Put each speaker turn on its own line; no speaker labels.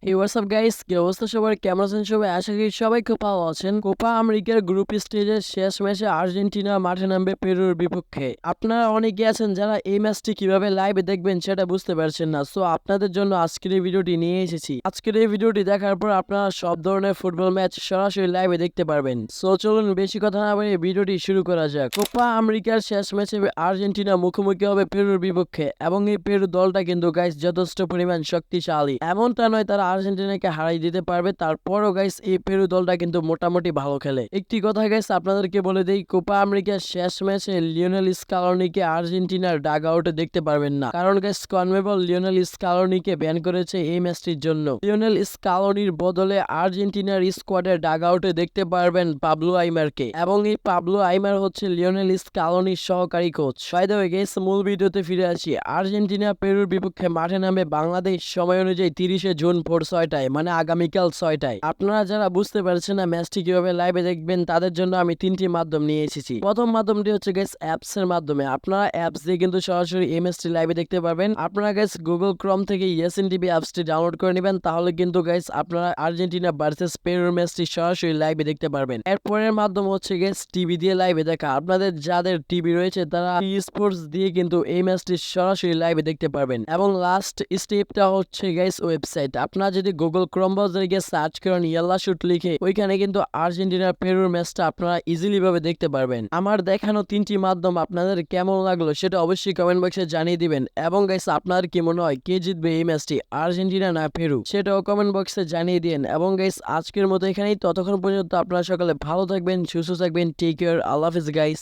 এই WhatsApp guys, কি অবস্থা সবার? কেমন আছেন সবাই? আশা করি সবাই খুব ভালো আছেন। কোপা আমেরিকার গ্রুপ স্টেজের শেষ ম্যাচে আর্জেন্টিনা মাঠে নামবে পেরুর বিপক্ষে। আপনারা অনেকে আছেন যারা এই ম্যাচটি কিভাবে লাইভে দেখবেন সেটা বুঝতে পারছেন না। সো আপনাদের জন্য আজকের এই ভিডিওটি নিয়ে এসেছি। আজকের এই ভিডিওটি দেখার পর আপনারা সব ধরনের ফুটবল ম্যাচ সরাসরি লাইভে দেখতে পারবেন। সো চলুন বেশি কথা না বলে ভিডিওটি শুরু করা যাক। কোপা আমেরিকার শেষ ম্যাচে আর্জেন্টিনা মুখোমুখি হবে পেরুর বিপক্ষে এবং এই পেরু দলটা কিন্তু গাইস যথেষ্ট পরিমাণ শক্তিশালী। এমনটা নয় তারা আর্জেন্টিনাকে হারাই দিতে পারবে, তারপরও গাইস এই পেরু দলটা কিন্তু মোটামুটি ভালো খেলে। একটি কথা গাইস আপনাদেরকে বলে দেই, কোপা আমেরিকার শেষ ম্যাচে লিওনেল স্কালোনিকে আর্জেন্টিনার ডাগ আউটে দেখতে পারবেন না, কারণ গাইস কনমেবল লিওনেল স্কালোনিকে ব্যান করেছে এই ম্যাচটির জন্য। লিওনেল স্কালোনির বদলে আর্জেন্টিনার স্কোয়াডের ডাগ আউটে দেখতে পারবেন পাবলো আইমারকে, এবং এই পাবলো আইমার হচ্ছে লিওনেল স্কালোনির সহকারী coach. By the way guys, মূল ভিডিওতে ফিরে আসি। আর্জেন্টিনা পেরুর বিপক্ষে মাঠে নামে বাংলাদেশ সময় অনুযায়ী 30শে জুন ভোর 6টায়, মানে আগামীকাল 6টায়। আপনারা যারা বুঝতে পারছেন না ম্যাচটি কিভাবে লাইভে দেখবেন, তাদের জন্য আমি তিনটি মাধ্যম নিয়ে এসেছি। প্রথম মাধ্যমটি হচ্ছে গাইস অ্যাপস এর মাধ্যমে। আপনারা অ্যাপস দিয়ে কিন্তু সরাসরি এই ম্যাচটি লাইভে দেখতে পারবেন। আপনারা গাইস গুগল ক্রোম থেকে ইএসএন টিভি অ্যাপসটি ডাউনলোড করে নেবেন, তাহলে কিন্তু গাইস আপনারা আর্জেন্টিনা ভার্সেস পেরুর ম্যাচটি সরাসরি লাইভে দেখতে পারবেন। এরপরের মাধ্যম হচ্ছে গাইস টিভি দিয়ে লাইভে দেখা। আপনাদের যাদের টিভি রয়েছে তারা স্পোর্টস দিয়ে কিন্তু এই ম্যাচটি সরাসরি লাইভে দেখতে পারবেন। এবং লাস্ট স্টেপটা হচ্ছে গাইস ওয়েবসাইট। আপনারা যদি গুগল ক্রোম ব্রাউজারে গিয়ে সার্চ করেন ইয়েল্লা শুট লিখে, ওইখানে কিন্তু আর্জেন্টিনার পেরুর ম্যাচটা আপনারা ইজিলি ভাবে দেখতে পারবেন। আমার দেখানো তিনটি মাধ্যম আপনাদের কেমন লাগলো সেটা অবশ্যই কমেন্ট বক্সে জানিয়ে দিবেন। এবং গাইস আপনার কি মনে হয় কে জিতবে এই ম্যাচটি, আর্জেন্টিনা না পেরু, সেটাও কমেন্ট বক্সে জানিয়ে দিন। এবং গাইস আজকের মতো এখানেই, ততক্ষণ পর্যন্ত আপনারা সকালে ভালো থাকবেন, সুস্থ থাকবেন, টেক কেয়ার, আল্লাহ হাফেজ গাইস।